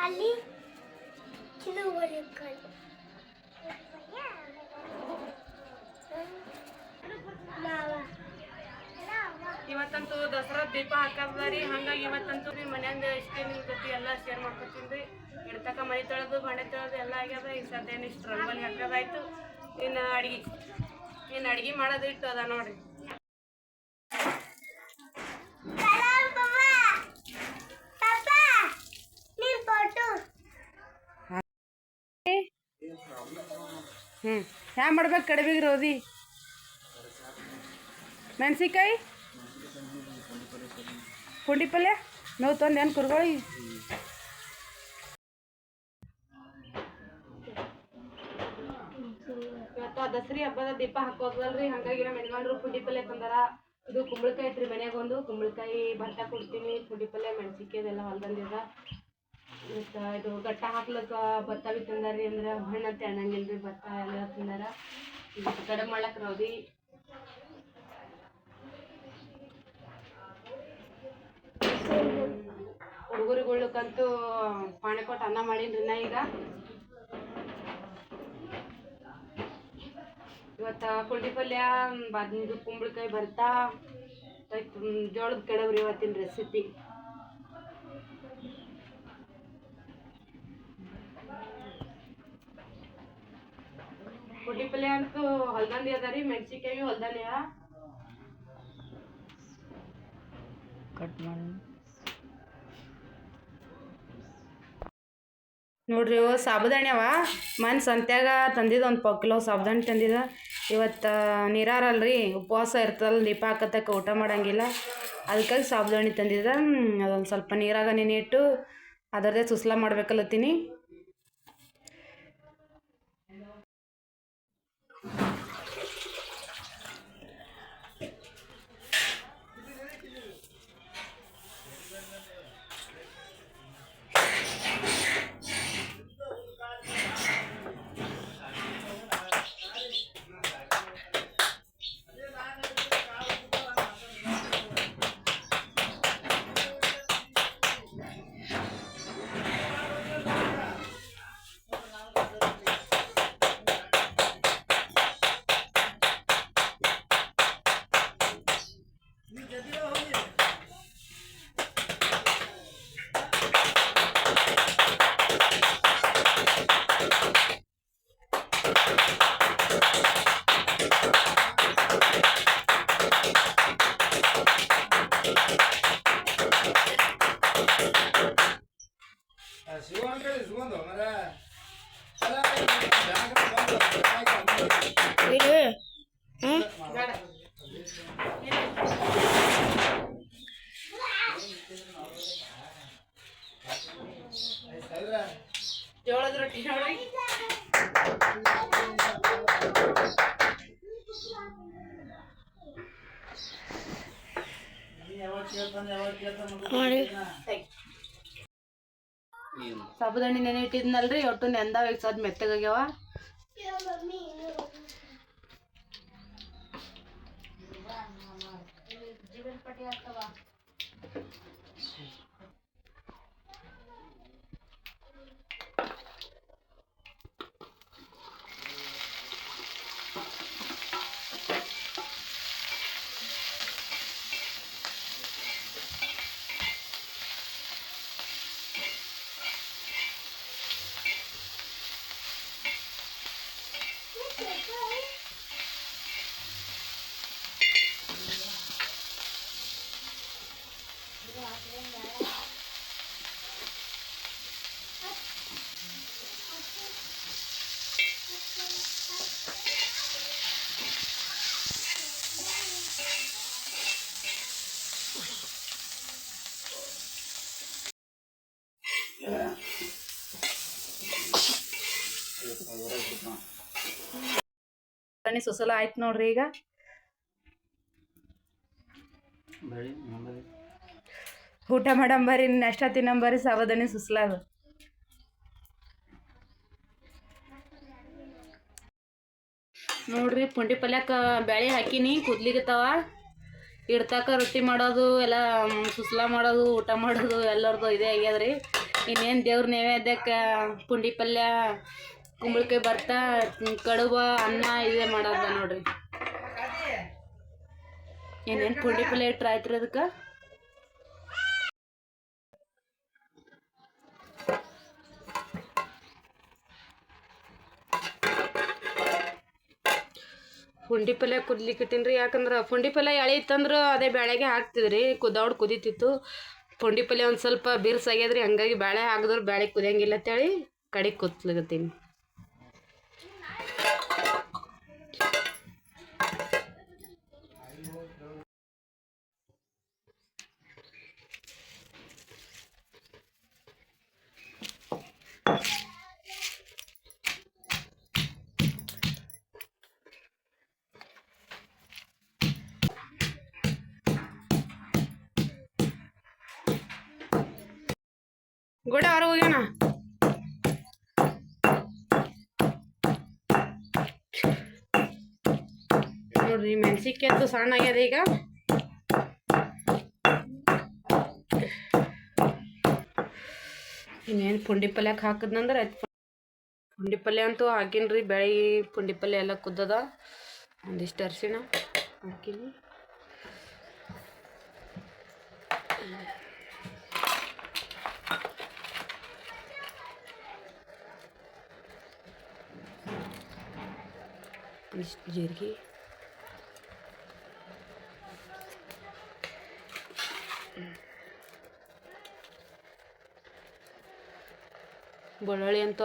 ಅಲ್ಲಿ ಕಿಲುವರೆಕಾಯಿ ಇವತ್ತಂತೂ ದಸರಾ ದೀಪ ಹಾಕದ್ರಿ. ಹಂಗಾಗಿ ಇವತ್ತಂತೂ ನಿಮ್ಮ ಮನೆಯಿಂದ ಇಷ್ಟೇ ನಿಮ್ಮ ಜೊತೆ ಎಲ್ಲ ಶೇರ್ ಮಾಡ್ಕೊತೀನಿ ರೀ. ಇಡ್ತಕ್ಕ ಮನೆ ತೊಳೆದು ಮನೆ ತೊಳೆದು ಎಲ್ಲ ಆಗ್ಯದ. ಈಗ ಸದ್ಯ ಇಷ್ಟು ರಂಗೋಲಿ ಹಾಕೋದಾಯ್ತು. ಇನ್ನು ಅಡ್ಗೆ ಮಾಡೋದು ಇಟ್ಟು ಅದ ನೋಡ್ರಿ. ಹ್ಯಾಂಗ ಮಾಡ್ಬೇಕು ಕಡಿಮೆಗೆ ರೋದಿ ಮೆಣಸಿನ್ಕಾಯಿ ಪುಂಡಿ ಪಲ್ಯ ನೋವು ತಂದು ಏನು ಕುರ್ಗೋಳಿ ಇವತ್ತು ದಸರಿ ಹಬ್ಬದ ದೀಪ ಹಾಕೋದಲ್ರಿ. ಹಾಗಾಗಿ ನಮ್ಮ ಯಜಮಾನ್ರು ಪುಂಡಿ ಪಲ್ಯ ತಂದಾರ. ಇದು ಕುಂಬಳಕಾಯಿ ಐತ್ರಿ ಮನ್ಯಾಗ. ಒಂದು ಕುಂಬಳಕಾಯಿ ಭತ್ತ ಕೊಡ್ತೀನಿ, ಪುಂಡಿ ಪಲ್ಯ ಮೆಣಸಿನ್ಕಾಯಿ ಇದೆಲ್ಲ ಹೊಲ್ದಂದಿದ. ಮತ್ತು ಇದು ಗಟ್ಟ ಹಾಕ್ಲಿಕ್ಕೆ ಭತ್ತ ಬಿ ತಂದಾರಿ. ಅಂದ್ರೆ ಹಣ್ಣು ಅಂತ ಅನ್ನಂಗಿಲ್ರಿ, ಭತ್ತ ಎಲ್ಲ ತಂದಾರ. ಇದು ಕಡೆ ಮಾಡ್ಲಕ್ಕೆ ರೌದಿ ಹುಡುಗರಿಗೊಳ್ಳಕ್ಕಂತೂ ಪಾಣಿ ಕೊಟ್ಟು ಅನ್ನ ಮಾಡೀನಿ ನಾ. ಈಗ ಇವತ್ತು ಪುಂಡಿ ಪಲ್ಯ ಬಾದ್ಮಿದು ಕುಂಬಳಕಾಯಿ ಭರ್ತಾ ಜೋಳದ ಕಡಬ್ರಿ ಇವತ್ತಿನ ರೆಸಿಪಿ. ಪುಂಡಿ ಪಲ್ಯ ಅಂತೂ ಹೊಲ್ದಂದಿ ಅದ ರೀ. ಮೆಣಸಿನ್ಕಾಯಿ ಹೊಲ್ದಾನೆ ಕಟ್ ಮಾಡಿ ನೋಡ್ರಿ. ಇವು ಸಾಬುದಾಣಿ ಅವ ಮನೆ ಸಂತ್ಯಾಗ ತಂದಿದ್ದು. ಒಂದು 1 ಕಿಲೋ ಸಾಬುದಾಣಿ ತಂದಿದ್ದ. ಇವತ್ತು ನೀರಾರಲ್ರಿ, ಉಪವಾಸ ಇರ್ತಲ್ಲ, ದೀಪ ಹಾಕತ್ತಕ್ಕೆ ಊಟ ಮಾಡೋಂಗಿಲ್ಲ. ಅದಕ್ಕಾಗಿ ಸಾಬುದಾಣಿ ತಂದಿದ್ದ. ಅದೊಂದು ಸ್ವಲ್ಪ ನೀರಾಗ ನೆನೆ ಇಟ್ಟು ಅದರದೇ ಸುಸ್ಲಾ ಮಾಡ್ಬೇಕಲ್ಲತ್ತೀನಿ. ಜೋಳದ ರೊಟ್ಟಿ ನೋಡಿ. ಸಾಬುದಾಣಿ ನೆನೆ ಇಟ್ಟಿದ್ನಲ್ರಿ, ಒಟ್ಟು ನೆಂದಾವ. ಈಗ ಸದ್ ಮೆತ್ತಗಾಗ್ಯಾವ. ಸುಸಲ ಆಯ್ತು ನೋಡ್ರಿ. ಈಗ ಊಟ ಮಾಡಂಬರಿ, ನಾಷ್ಟ ತಿನ್ನಂಬರಿ. ಸಾಬುದಾಣಿ ಸುಸ್ಲಾದ ನೋಡ್ರಿ ಪುಂಡಿ ಪಲ್ಯಕ್ಕೆ ಬ್ಯಾಳೆ ಹಾಕಿನಿ ಕುದ್ಲಿಗತ್ತಾವ. ಇಡ್ತಾಕ ರೊಟ್ಟಿ ಮಾಡೋದು ಎಲ್ಲ ಸುಸ್ಲ ಮಾಡೋದು ಊಟ ಮಾಡೋದು ಎಲ್ಲರದು ಇದೇ ಆಗ್ಯದ್ರಿ. ಇನ್ನೇನು ದೇವ್ರ ನೈವೇದ್ಯಕ್ಕೆ ಪುಂಡಿ ಪಲ್ಯ ಕುಂಬಳಕಾಯಿ ಭರ್ತಾ ಕಡುಬ ಅನ್ನ ಇದೇ ಮಾಡೋದ ನೋಡ್ರಿ. ಇನ್ನೇನು ಪುಂಡಿ ಪಲ್ಯ ಇಟ್ರೆ ಆಯ್ತು ಅದಕ್ಕೆ. ಪುಂಡಿ ಪಲ್ಯ ಕುದ್ಲಿಕ್ಕೆ ಇಟ್ಟಿನಿ ರೀ. ಯಾಕಂದ್ರೆ ಪುಂಡಿ ಪಲ್ಯ ಎಳೆ ಇತ್ತಂದ್ರೆ ಅದೇ ಬೇಳೆಗೆ ಹಾಕ್ತಿದ್ರಿ, ಕುದೀತಿತ್ತು. ಪುಂಡಿ ಪಲ್ಯ ಒಂದು ಸ್ವಲ್ಪ ಬಿರ್ಸಾಗ್ಯದ್ರಿ, ಹಂಗಾಗಿ ಬೇಳೆ ಹಾಕಿದ್ರೆ ಬೇಳೆ ಕುದಿಯಂಗಿಲ್ಲ ಅಂತೇಳಿ ಕಡೆಗೆ ಕುದ್ಲಿಗತ್ತೀನಿ. ಗೋಡೆ ಹೊರ ಹೋಗ್ಯಾನ. ನೋಡ್ರಿ ಮೆಣಸಿನ್ಕಾಯಿ ಅಂತೂ ಸಣ್ಣ ಆಗ್ಯದ ಈಗ. ಇನ್ನೇನು ಪುಂಡಿ ಪಲ್ಯಕ್ಕೆ ಹಾಕಿದ್ನಂದ್ರೆ ಆಯ್ತು. ಪುಂಡಿ ಪಲ್ಯ ಅಂತೂ ಹಾಕಿನ್ರಿ. ಬೆಳಗ್ಗೆ ಪುಂಡಿ ಪಲ್ಯ ಎಲ್ಲ ಕುದ್ದದ. ಒಂದಿಷ್ಟು ಅರಿಶಿಣ ಹಾಕಿನಿ. ಇಷ್ಟು ಜೀರಿಗೆ, ಬೆಳ್ಳುಳ್ಳಿ ಅಂತೂ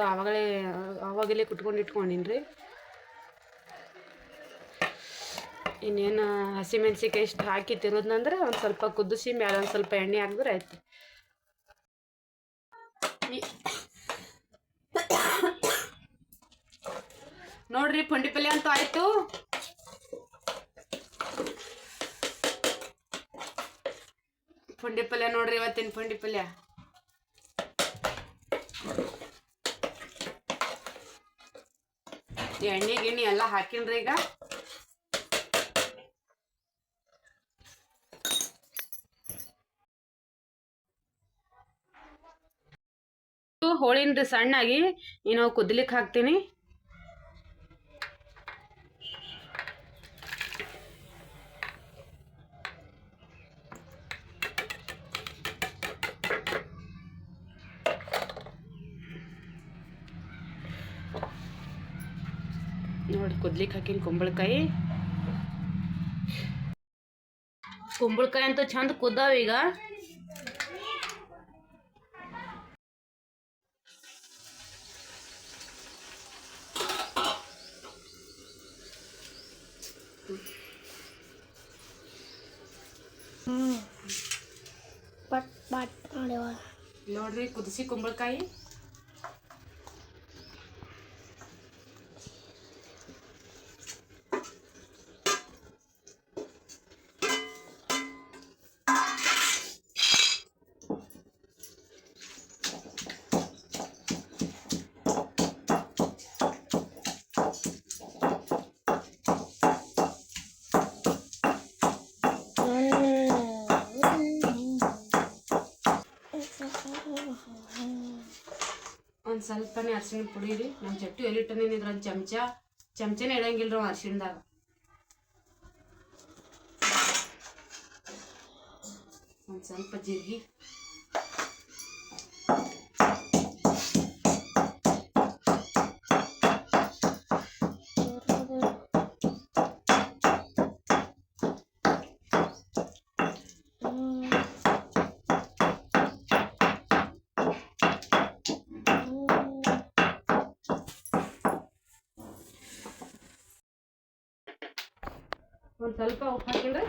ಆವಾಗಲೇ ಕುಟ್ಕೊಂಡು ಇಟ್ಕೊಂಡಿನಿ ರೀ. ಇನ್ನೇನು ಹಸಿಮೆಣ್ಸಿಕಾಯಿ ಇಷ್ಟು ಹಾಕಿ ತಿನ್ನೋದ್ನಂದ್ರೆ ಒಂದು ಸ್ವಲ್ಪ ಕುದಿಸಿ ಮೇಲೆ ಒಂದು ಸ್ವಲ್ಪ ಎಣ್ಣೆ ಹಾಕಿದ್ರೆ ಆಯ್ತು. ನೋಡ್ರಿ ಪುಂಡಿ ಪಲ್ಯ ಅಂತೂ ಆಯ್ತು. ಪುಂಡಿ ಪಲ್ಯ ನೋಡ್ರಿ ಇವತ್ತಿನ ಪುಂಡಿ ಪಲ್ಯ. ಎಣ್ಣೆ ಗಿಣ್ಣಿ ಎಲ್ಲ ಹಾಕಿನ್ರಿ ಈಗ. ಹೋಳಿನ್ರಿ ಸಣ್ಣಾಗಿ. ಇನ್ನು ಕುದ್ಲಿಕ್ಕೆ ಹಾಕ್ತೀನಿ. ನೋಡಿ ಕುದ್ಲಿಕ್ಕೆ ಹಾಕಿನ ಕುಂಬಳಕಾಯಿ ಅಂತೂ ಚಂದ ಕುದ್ದಾವ ಈಗ. ನೋಡ್ರಿ ಕುದಿಸಿ ಕುಂಬಳಕಾಯಿ. ಒಂದು ಸ್ವಲ್ಪನೇ ಅರಿಶಿಣ ಪುಡಿ ರೀ. ನಮ್ಮ ಚಟ್ಟಿ ಎಲ್ಲಿಟ್ಟನೇನು ಇದ್ರಲ್ಲಿ ಚಮಚನೇ ಇಡಂಗಿಲ್ಲ ರೀ ಅರಿಶಿಣದಾಗ. ಒಂದು ಸ್ವಲ್ಪ ಜೀರಿಗೆ, ಒಂದು ಸ್ವಲ್ಪ ಉಪ್ಪು ಹಾಕಿನ್ರಿ.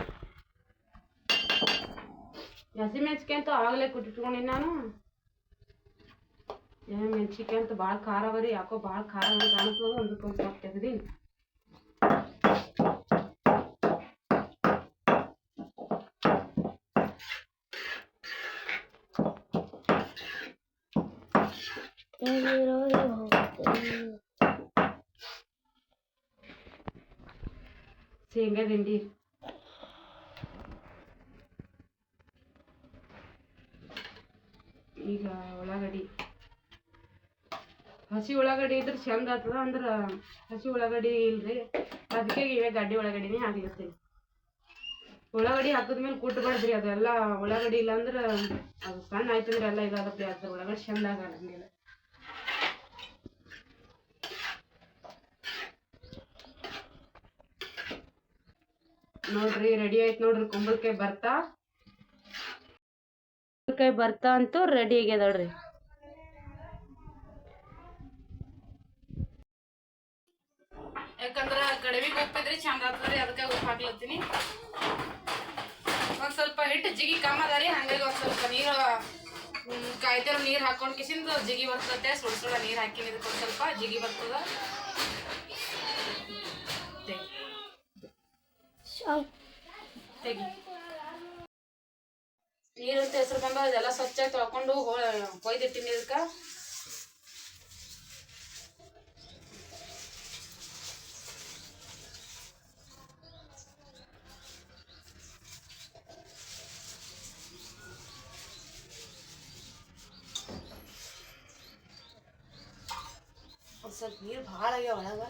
ಹಸಿಮೆಣ್ಸಿಕಾಯಿ ಅಂತೂ ಆವಾಗಲೇ ಕುಟ್ಟಿಟ್ಕೊಂಡಿನಿ ನಾನು. ಮೆಣ್ಸಿಕಾಯಿ ಅಂತೂ ಭಾಳ ಖಾರ ಬರೀ, ಯಾಕೋ ಭಾಳ ಖಾರ ಕಾಣಿಸ್ತದ. ಒಂದಕ್ಕೆ ಒಂದು ಸ್ವಲ್ಪ ತೆಗ್ದೀನಿ. ಶೇಂಗಾ ದಿಂಡಿ, ಈಗ ಉಳ್ಳಾಗಡ್ಡಿ. ಹಸಿ ಉಳ್ಳಾಗಡ್ಡಿ ಇದ್ರೆ ಚಂದ ಆಗ್ತದ, ಅಂದ್ರೆ ಹಸಿ ಉಳ್ಳಾಗಡ್ಡಿ ಇಲ್ರಿ, ಅದಕ್ಕೆ ಇವೇ ಗಡ್ಡಿ ಉಳ್ಳಾಗಡ್ಡಿನೇ ಹಾಕ್ಲತ್ತೀನಿ. ಉಳ್ಳಾಗಡ್ಡಿ ಹಾಕಿದ್ಮೇಲೆ ಕುಟ್ಬಾರ್ದ್ರಿ, ಅದೆಲ್ಲ ಉಳ್ಳಾಗಡ್ಡಿ ಇಲ್ಲಾಂದ್ರೆ ಅದು ಸಣ್ಣ ಆಯ್ತಂದ್ರೆ ಎಲ್ಲ ಇದಾಗತ್ತೆ, ಅದು ಉಳ್ಳಾಗಡ್ಡಿ ಚಂದ ಆಗಲ್ಲ. ಹಂಗೆಲ್ಲ ನೋಡ್ರಿ ರೆಡಿ ಆಯ್ತು ನೋಡ್ರಿ. ಕುಂಬಳಕಾಯಿ ಬರ್ತಾ ಅಂತೂ ರೆಡಿ ಆಗ್ಯದ ನೋಡ್ರಿ. ಯಾಕಂದ್ರೆ ಕಡಿಮೆಗೆ ಉಪ್ಪಿದ್ರೆ ಚಂದ ಆಗ್ತದ್ರಿ, ಅದಕ್ಕೆ ಉಪ್ಪು ಹಾಕ್ಲತ್ತೀನಿ. ಒಂದ್ ಸ್ವಲ್ಪ ಹಿಟ್ಟು ಜಿಗಿ ಕಮ್ಮಿ ಅದ ರೀ, ಹಂಗಾಗಿ ಒಂದ್ ಸ್ವಲ್ಪ ನೀರು ಕಾಯ್ತಿರೋ ನೀರು ಹಾಕೊಂಡು ಕಿಸಿಂದ ಜಿಗಿ ಬರ್ತದೆ. ಸುಳ್ಳ ನೀರು ಹಾಕಿನ ಇದಕ್ಕೆ ಒಂದ್ ಸ್ವಲ್ಪ ಜಿಗಿ ಬರ್ತದ. ತೆಗಿ ನೀರಂತ ಹೆಸರು ಬಂದ ಅದೆಲ್ಲ ಸ್ವಚ್ಛಾಗಿ ತೊಳ್ಕೊಂಡು ಕೊಯ್ದಿಟ್ಟಿನಿ ಇದಕ್ಕೆ. ಒಂದು ಸ್ವಲ್ಪ ನೀರು ಭಾಳ ಆಗ್ಯಾವ ಒಳಗೆ.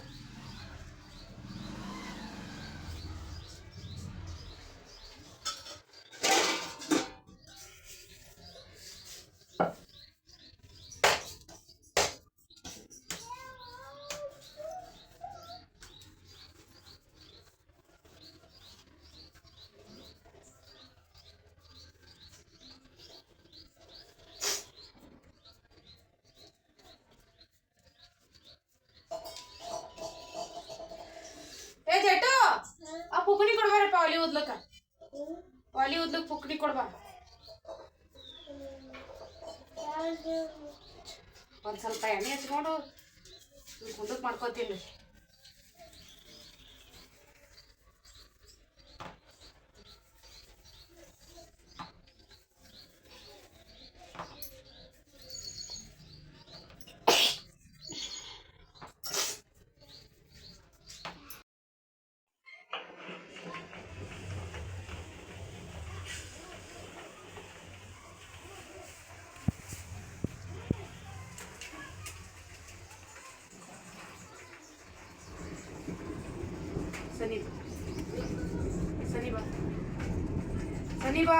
ಪುಕ್ನಿ ಕೊಡ್ಬಾರಪ್ಪ, ಒಲಿ ಉದ್ಲಕ್ಕ ಪುಕ್ನಿ ಕೊಡ್ಬಾರ. ಒಂದ್ ಸ್ವಲ್ಪ ಎಣ್ಣೆ ಹಚ್ಕೊಂಡು ಗುಂಡಕ್ ಮಾಡ್ಕೊತೀನಿ. ಸನಿ ಬಾ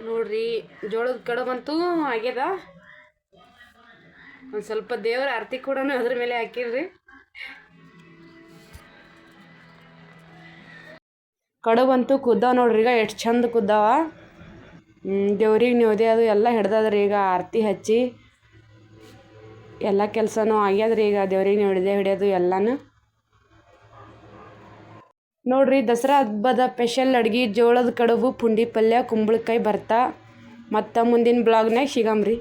ನೋಡ್ರಿ. ಜೋಳದ ಕಡುಬಂತೂ ಆಗ್ಯದ. ಒಂದು ಸ್ವಲ್ಪ ದೇವ್ರ ಆರತಿ ಕೂಡ ಅದ್ರ ಮೇಲೆ ಹಾಕಿರ್ರಿ. ಕಡುಬಂತೂ ಕುದ್ದಾವ ನೋಡ್ರಿ. ಈಗ ಎಷ್ಟು ಚಂದ ಕುದ್ದಾವ. ದೇವ್ರಿಗೆ ನ್ಯೋದೆ ಅದು ಎಲ್ಲ ಹಿಡ್ದದ್ರಿ. ಈಗ ಆರತಿ ಹಚ್ಚಿ ಎಲ್ಲ ಕೆಲಸನೂ ಆಗ್ಯದ್ರಿ. ಈಗ ದೇವ್ರಿಗೆ ನ್ಯೋದೆ ಹಿಡಿಯೋದು ಎಲ್ಲನೂ ನೋಡ್ರಿ. ದಸರಾ ಹಬ್ಬದ ಸ್ಪೆಷಲ್ ಅಡ್ಗೆ ಜೋಳದ ಕಡುಬು, ಪುಂಡಿ ಪಲ್ಯ, ಕುಂಬಳಕಾಯಿ ಬರ್ತಾ. ಮತ್ತು ಮುಂದಿನ ಬ್ಲಾಗ್ನಾಗ ಸಿಗಮ್ರಿ.